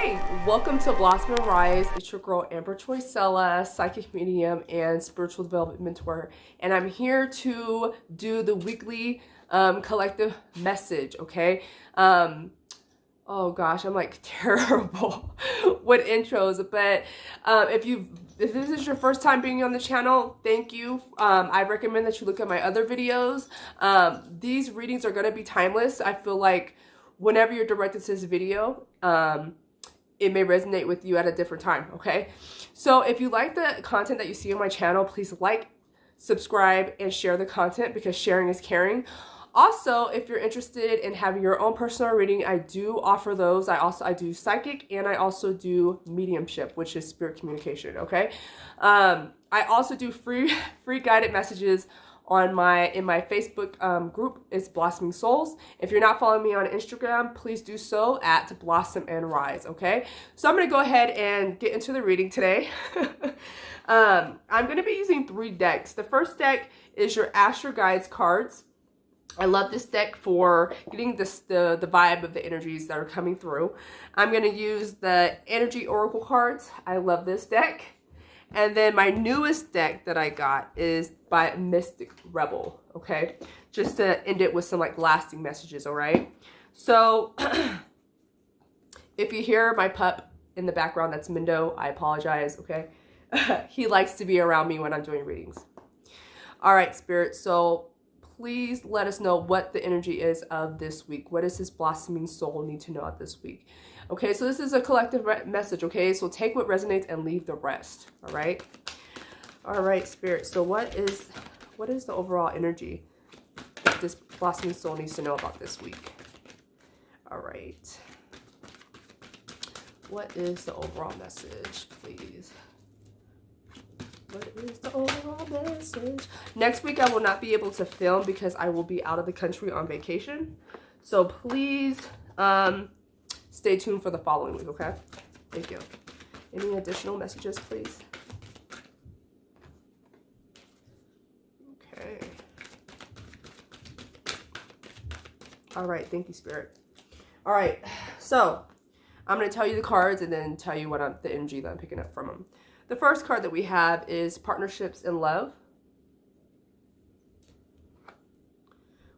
Hey, welcome to Blossom and Rise. It's your girl Amber Choisella, psychic medium and spiritual development mentor, and I'm here to do the weekly collective message. Okay. Oh gosh, I'm like terrible with intros, but if this is your first time being on the channel, thank you. I recommend that you look at my other videos. These readings are going to be timeless. I feel like whenever you're directed to this video, it may resonate with you at a different time, okay? So if you like the content that you see on my channel, please like, subscribe, and share the content because sharing is caring. Also, if you're interested in having your own personal reading, I do offer those. I do psychic and I also do mediumship, which is spirit communication, okay? I also do free guided messages on in my Facebook group. It's Blossoming Souls. If you're not following me on Instagram, please do so at Blossom and Rise, okay? So I'm going to go ahead and get into the reading today. I'm going to be using 3 decks. The first deck is your Astro Guides cards. I love this deck for getting the vibe of the energies that are coming through. I'm going to use the Energy Oracle cards. I love this deck. And then my newest deck that I got is by Mystic Rebel, okay? Just to end it with some like lasting messages, all right? So if you hear my pup in the background, that's Mindo, I apologize, okay? He likes to be around me when I'm doing readings. All right, Spirit, so please let us know what the energy is of this week. What does this blossoming soul need to know of this week? Okay, so this is a collective message, okay? So take what resonates and leave the rest, all right? All right, Spirit, so what is the overall energy that this blossoming soul needs to know about this week? All right. What is the overall message, please? What is the overall message? Next week, I will not be able to film because I will be out of the country on vacation. So please stay tuned for the following week, okay? Thank you. Any additional messages, please? Okay. All right. Thank you, Spirit. All right. So I'm going to tell you the cards and then tell you what the energy that I'm picking up from them. The first card that we have is Partnerships in Love.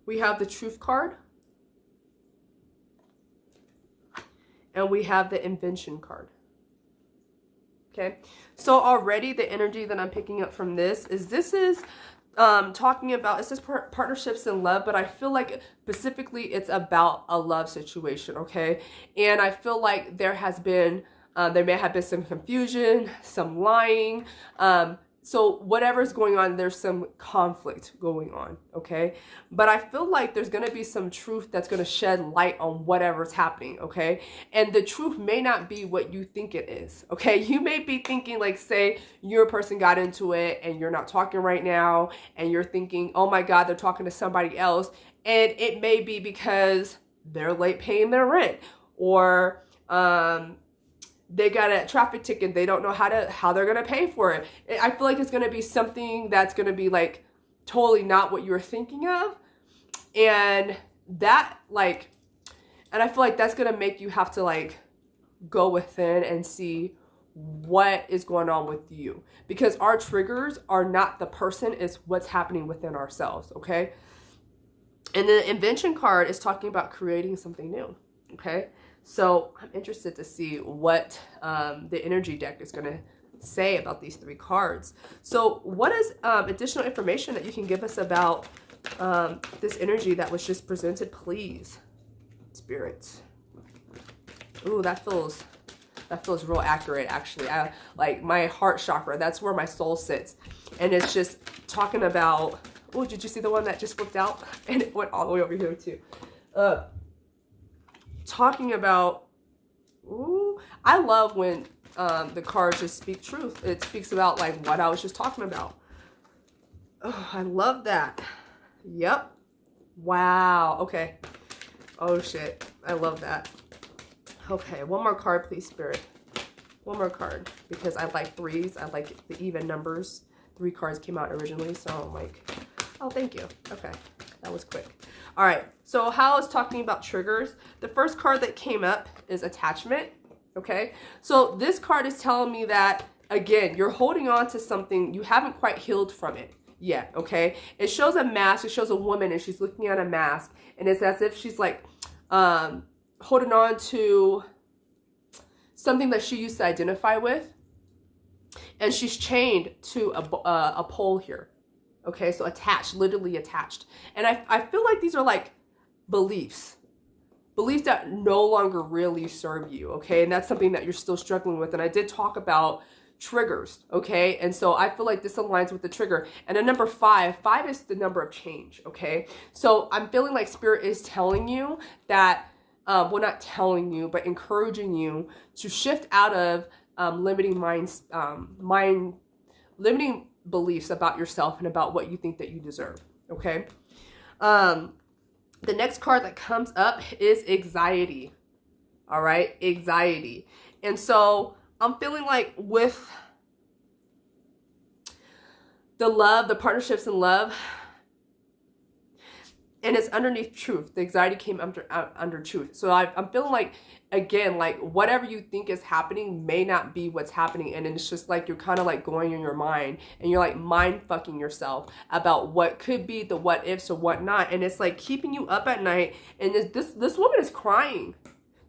We have the Truth card. And we have the Invention card. Okay. So already the energy that I'm picking up from this is talking about, it says partnerships in love, but I feel like specifically it's about a love situation. Okay. And I feel like there may have been some confusion, some lying. So whatever's going on, there's some conflict going on, okay? But I feel like there's going to be some truth that's going to shed light on whatever's happening, okay? And the truth may not be what you think it is, okay? You may be thinking, like, say your person got into it and you're not talking right now and you're thinking, oh my God, they're talking to somebody else. And it may be because they're late paying their rent, or they got a traffic ticket. They don't know how they're going to pay for it. I feel like it's going to be something that's going to be like totally not what you were thinking of. And that and I feel like that's going to make you have to like go within and see what is going on with you, because our triggers are not the person, it's what's happening within ourselves. Okay. And the Invention card is talking about creating something new. Okay. So I'm interested to see what the energy deck is going to say about these 3 cards. So what is additional information that you can give us about this energy that was just presented, please, Spirit? Ooh, that feels real accurate, actually. Like my heart chakra, that's where my soul sits. And it's just talking about, oh, did you see the one that just flipped out? And it went all the way over here too. Talking about, ooh, I love when the cards just speak truth. It speaks about like what I was just talking about. Oh, I love that. Yep. Wow. Okay. Oh shit. I love that. Okay. One more card, please, Spirit. One more card, because I like 3s. I like the even numbers. 3 cards came out originally, so I'm like, oh, thank you. Okay. That was quick. All right. So how is talking about triggers? The first card that came up is attachment. Okay, so this card is telling me that, again, you're holding on to something. You haven't quite healed from it yet, okay? It shows a mask. It shows a woman, and she's looking at a mask, and it's as if she's like holding on to something that she used to identify with, and she's chained to a pole here, okay? So attached, literally attached. And I feel like these are like beliefs that no longer really serve you, okay? And that's something that you're still struggling with. And I did talk about triggers, okay? And so I feel like this aligns with the trigger. And then number 5 is the number of change, okay? So I'm feeling like Spirit is telling you that, well, not telling you, but encouraging you to shift out of limiting limiting beliefs about yourself and about what you think that you deserve, okay? The next card that comes up is anxiety. All right, anxiety. And so I'm feeling like with the love, the partnerships in love, and it's underneath truth. The anxiety came under truth. So I'm feeling like, again, like whatever you think is happening may not be what's happening. And it's just like you're kind of like going in your mind and you're like mind fucking yourself about what could be, the what ifs or what not. And it's like keeping you up at night. And this woman is crying.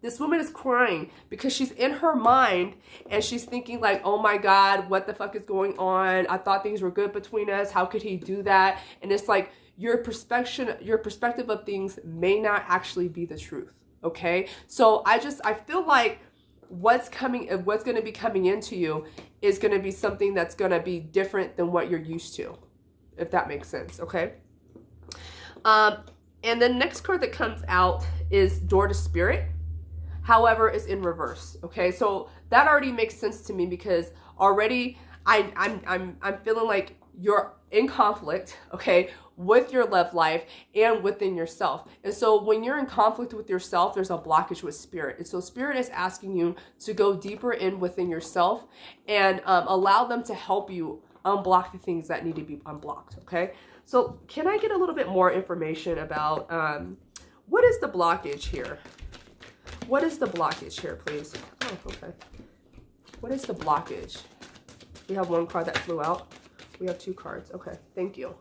This woman is crying because she's in her mind and she's thinking like, oh my God, what the fuck is going on? I thought things were good between us. How could he do that? And it's like your perspective of things may not actually be the truth. Okay. So I feel like what's going to be coming into you is going to be something that's going to be different than what you're used to, if that makes sense. Okay. And the next card that comes out is Door to Spirit. However, it's in reverse. Okay, so that already makes sense to me because already I'm feeling like you're in conflict, okay, with your love life and within yourself. And so when you're in conflict with yourself, there's a blockage with Spirit. And so Spirit is asking you to go deeper in within yourself and allow them to help you unblock the things that need to be unblocked. Okay, so can I get a little bit more information about what is the blockage here? What is the blockage here, please? Oh, okay. What is the blockage? We have one card that flew out. We have 2 cards. Okay, thank you.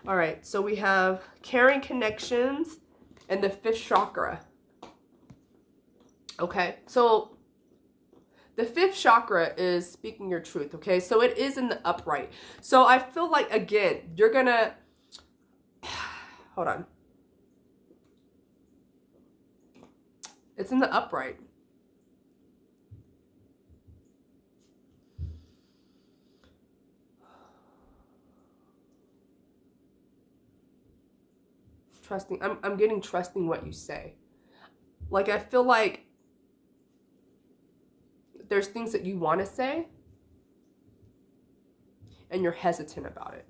All right, so we have caring connections and the 5th chakra. Okay, so the 5th chakra is speaking your truth, okay? So it is in the upright. So I feel like, again, you're gonna, hold on. It's in the upright. Trusting. I'm getting trusting what you say. Like, I feel like there's things that you want to say and you're hesitant about it.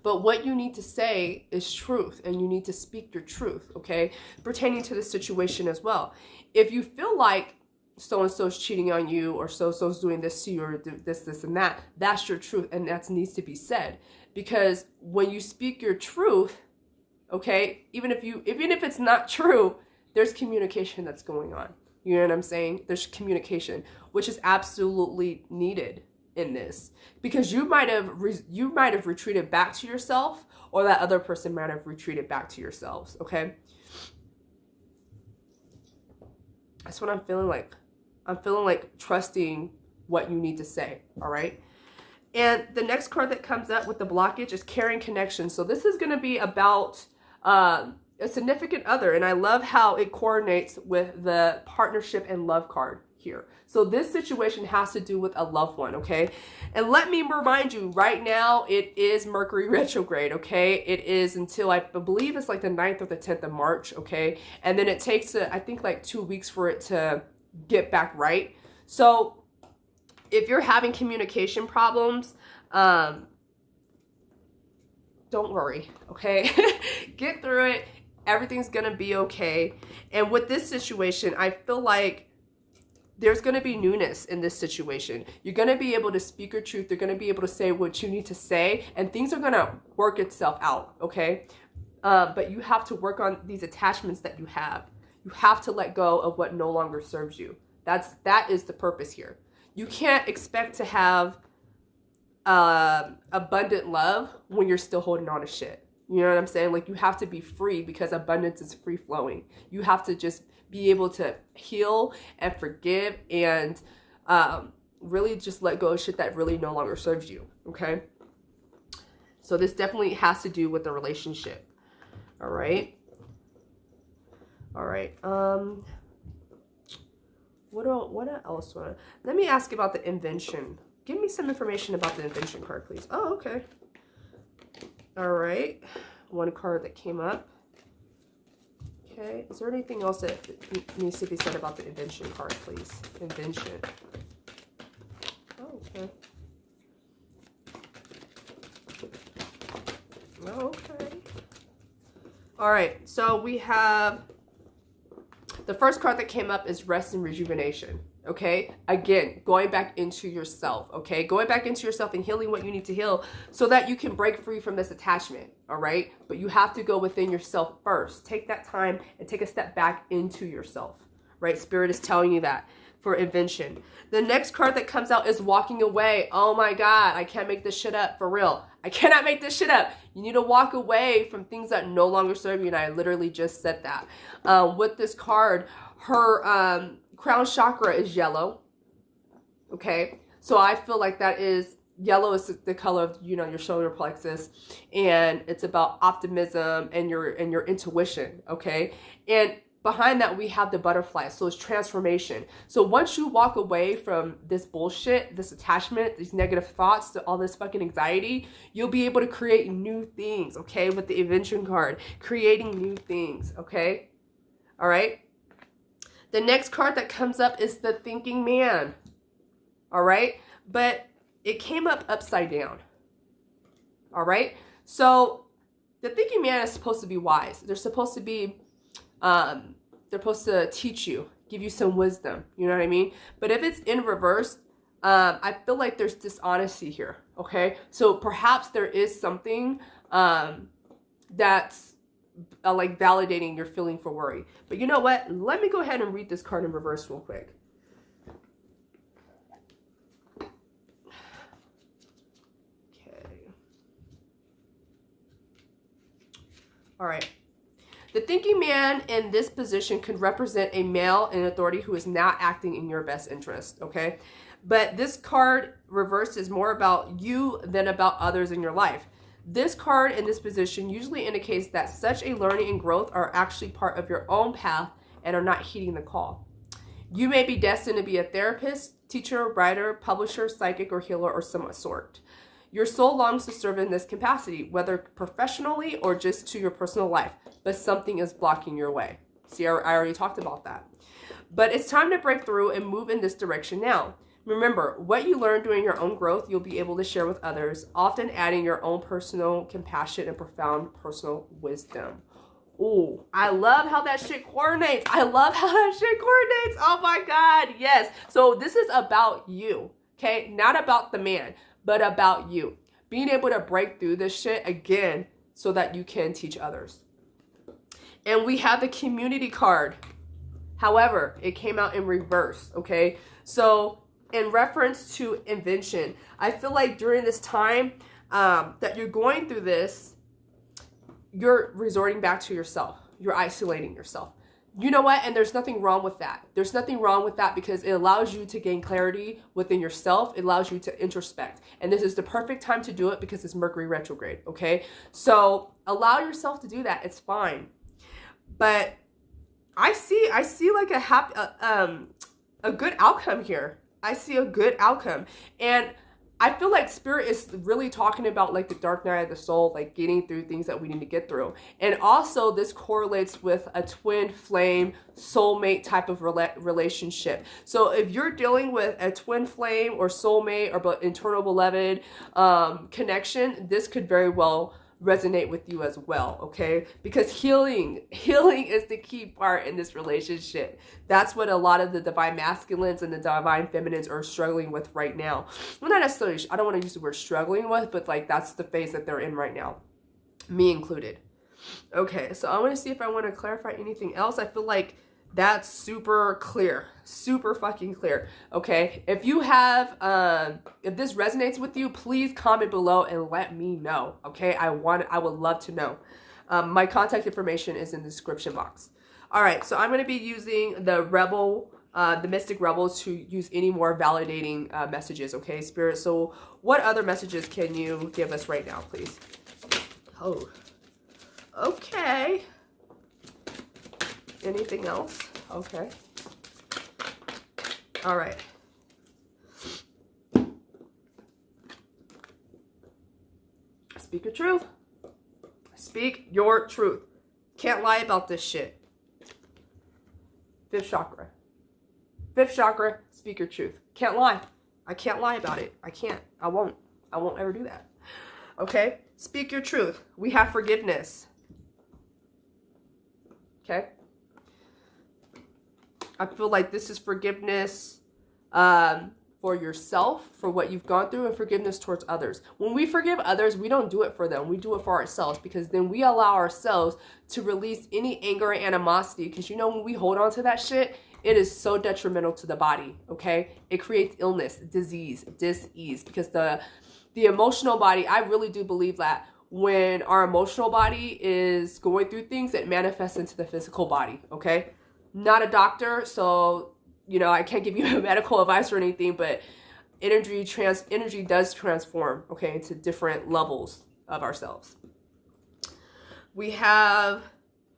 But what you need to say is truth, and you need to speak your truth, okay? Pertaining to the situation as well. If you feel like so-and-so is cheating on you, or so-and-so is doing this to you, or this, and that, that's your truth, and that needs to be said. Because when you speak your truth, okay, even if it's not true, there's communication that's going on. You know what I'm saying? There's communication, which is absolutely needed in this, because you might have retreated back to yourself, or that other person might have retreated back to yourselves. Okay, that's what I'm feeling like. I'm feeling like trusting what you need to say. All right. And the next card that comes up with the blockage is caring connection. So this is going to be about a significant other, and I love how it coordinates with the partnership and love card here. So this situation has to do with a loved one, okay? And let me remind you, right now, it is Mercury retrograde, okay? It is until, I believe it's like the 9th or the 10th of March, okay? And then it takes, I think, like 2 weeks for it to get back right. So if you're having communication problems, don't worry, okay? Get through it. Everything's gonna be okay. And with this situation, I feel like there's going to be newness in this situation. You're going to be able to speak your truth. You're going to be able to say what you need to say, and things are going to work itself out, okay? But you have to work on these attachments that you have. You have to let go of what no longer serves you. That is the purpose here. You can't expect to have abundant love when you're still holding on to shit. You know what I'm saying? Like, you have to be free, because abundance is free flowing. You have to just be able to heal and forgive and really just let go of shit that really no longer serves you. Okay. So this definitely has to do with the relationship. All right. All right. What else? Let me ask you about the Invention. Give me some information about the Invention card, please. Oh, okay. All right. One card that came up. Okay. Is there anything else that needs to be said about the Invention card, please? Invention. Oh, okay. Okay. All right. So we have the first card that came up is Rest and Rejuvenation. Okay, again, going back into yourself. Okay, going back into yourself and healing what you need to heal so that you can break free from this attachment. All right, but you have to go within yourself first. Take that time and take a step back into yourself. Right, Spirit is telling you that for Invention. The next card that comes out is Walking Away. Oh my God, I can't make this shit up, for real. I cannot make this shit up. You need to walk away from things that no longer serve you, and I literally just said that. With this card, her crown chakra is yellow. Okay, so I feel like that is yellow is the color of, you know, your solar plexus, and it's about optimism and your intuition. Okay, and behind that we have the butterfly, so it's transformation. So once you walk away from this bullshit, this attachment, these negative thoughts, all this fucking anxiety, you'll be able to create new things. Okay, with the Invention card, creating new things. Okay, all right. The next card that comes up is the Thinking Man. All right. But it came up upside down. All right. So the Thinking Man is supposed to be wise. They're supposed to be, they're supposed to teach you, give you some wisdom. You know what I mean? But if it's in reverse, I feel like there's dishonesty here. Okay. So perhaps there is something that's like validating your feeling for worry. But you know what? Let me go ahead and read this card in reverse real quick. Okay. All right. The Thinking Man in this position could represent a male in authority who is not acting in your best interest. Okay. But this card reverse is more about you than about others in your life. This card in this position usually indicates that such a learning and growth are actually part of your own path and are not heeding the call. You may be destined to be a therapist, teacher, writer, publisher, psychic, or healer, or some sort. Your soul longs to serve in this capacity, whether professionally or just to your personal life, but something is blocking your way. See, I already talked about that. But it's time to break through and move in this direction now. Remember, what you learn during your own growth, you'll be able to share with others, often adding your own personal compassion and profound personal wisdom. Ooh, I love how that shit coordinates. I love how that shit coordinates. Oh my God, yes. So this is about you, okay? Not about the man, but about you. Being able to break through this shit again so that you can teach others. And we have the Community card. However, it came out in reverse, okay? So in reference to Invention, I feel like during this time that you're going through this, you're resorting back to yourself. You're isolating yourself. You know what? And there's nothing wrong with that. There's nothing wrong with that because it allows you to gain clarity within yourself. It allows you to introspect. And this is the perfect time to do it because it's Mercury retrograde, okay? So allow yourself to do that. It's fine. But I see like a good outcome here. I see a good outcome. And I feel like Spirit is really talking about like the dark night of the soul, like getting through things that we need to get through. And also this correlates with a twin flame soulmate type of relationship. So if you're dealing with a twin flame or soulmate or internal beloved connection, this could very well resonate with you as well, okay? Because healing is the key part in this relationship. That's what a lot of the divine masculines and the divine feminines are struggling with right now. Well, not necessarily, I don't want to use the word struggling with, but like that's the phase that they're in right now, me included. Okay, so I want to see if I want to clarify anything else. I feel like That's super clear, super fucking clear. Okay, if you have, if this resonates with you, please comment below and let me know. Okay, I would love to know. My contact information is in the description box. All right, so I'm going to be using the Rebel, the Mystic Rebel, to use any more validating messages. Okay, Spirit. So, what other messages can you give us right now, please? Oh, okay. Anything else? Okay. All right. Speak your truth. Speak your truth. Can't lie about this shit. Fifth chakra. Fifth chakra, speak your truth. Can't lie. I can't lie about it. I can't. I won't. I won't ever do that. Okay? Speak your truth. We have forgiveness. Okay? I feel like this is forgiveness for yourself, for what you've gone through, and forgiveness towards others. When we forgive others, we don't do it for them. We do it for ourselves, because then we allow ourselves to release any anger and animosity. Because, you know, when we hold on to that shit, it is so detrimental to the body, okay? It creates illness, disease, dis-ease, because the emotional body, I really do believe that when our emotional body is going through things, it manifests into the physical body, okay? Not a doctor, so, you know, I can't give you medical advice or anything, but energy does transform, okay, into different levels of ourselves. We have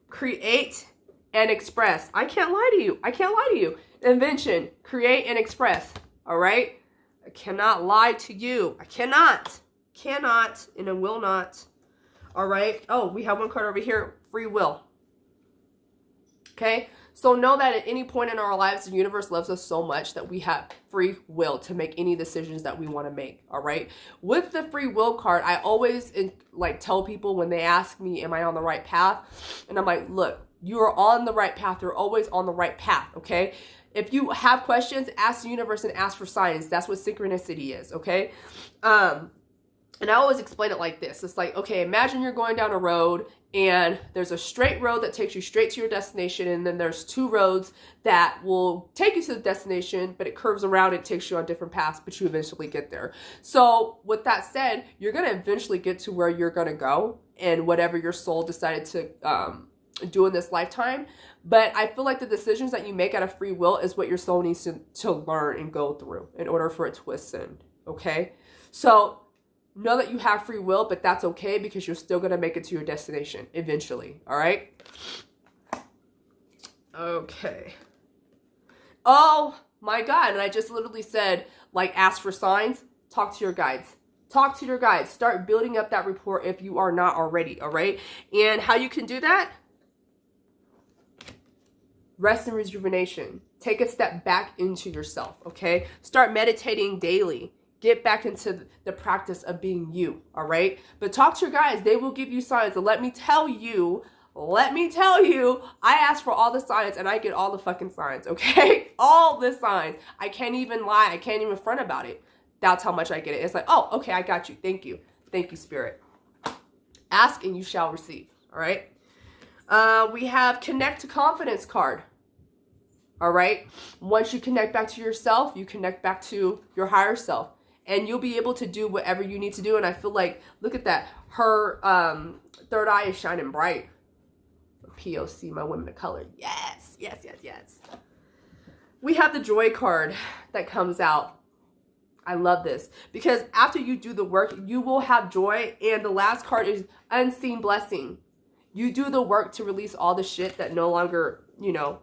create and express. I can't lie to you. I can't lie to you. Invention, create and express, all right? I cannot lie to you. I cannot, and I will not, all right? Oh, we have one card over here, free will, okay? So know that at any point in our lives, the universe loves us so much that we have free will to make any decisions that we want to make, all right? With the free will card, I always tell people when they ask me, am I on the right path? And I'm like, look, you are on the right path. You're always on the right path, okay? If you have questions, ask the universe and ask for signs. That's what synchronicity is, okay? And I always explain it like this. It's like, okay, imagine you're going down a road and there's a straight road that takes you straight to your destination, and then there's two roads that will take you to the destination, but it curves around and takes you on different paths, but you eventually get there. So with that said, you're going to eventually get to where you're going to go and whatever your soul decided to do in this lifetime. But I feel like the decisions that you make out of free will is what your soul needs to learn and go through in order for it to ascend, okay? So know that you have free will, but that's okay, because you're still going to make it to your destination eventually, all right? Okay. Oh my God. And I just literally said, like, ask for signs, talk to your guides. Talk to your guides. Start building up that rapport if you are not already, all right? And how you can do that? Rest and rejuvenation. Take a step back into yourself, okay? Start meditating daily. Get back into the practice of being you, all right? But talk to your guides. They will give you signs. And let me tell you, I ask for all the signs and I get all the fucking signs, okay? All the signs. I can't even lie. I can't even front about it. That's how much I get it. It's like, oh, okay, I got you. Thank you. Thank you, Spirit. Ask and you shall receive, all right? We have Connect to Confidence card. All right. Once you connect back to yourself, you connect back to your higher self, and you'll be able to do whatever you need to do. And I feel like, look at that. Her third eye is shining bright. POC, my women of color. Yes, yes, yes, yes. We have the Joy card that comes out. I love this because after you do the work, you will have joy. And the last card is Unseen Blessing. You do the work to release all the shit that no longer, you know,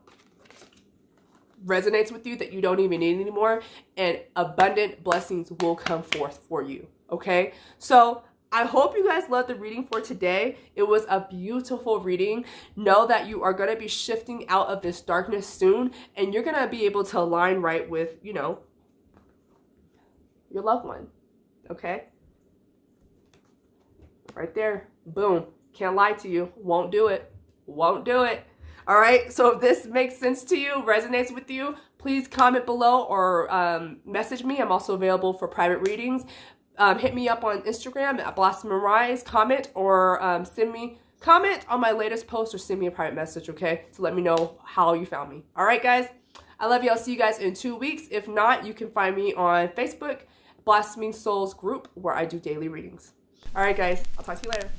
resonates with you, that you don't even need anymore, and abundant blessings will come forth for you, okay? So I hope you guys loved the reading for today. It was a beautiful reading. Know that you are going to be shifting out of this darkness soon, and you're going to be able to align right with, you know, your loved one, okay? Right there. Boom. Can't lie to you. Won't do it. Won't do it. All right, so if this makes sense to you, resonates with you, please comment below or message me. I'm also available for private readings. Hit me up on Instagram at Blossom and Rise, comment, or send me comment on my latest post or send me a private message, okay, to let me know how you found me. All right, guys, I love you. I'll see you guys in 2 weeks. If not, you can find me on Facebook, Blossoming Souls group, where I do daily readings. All right, guys, I'll talk to you later.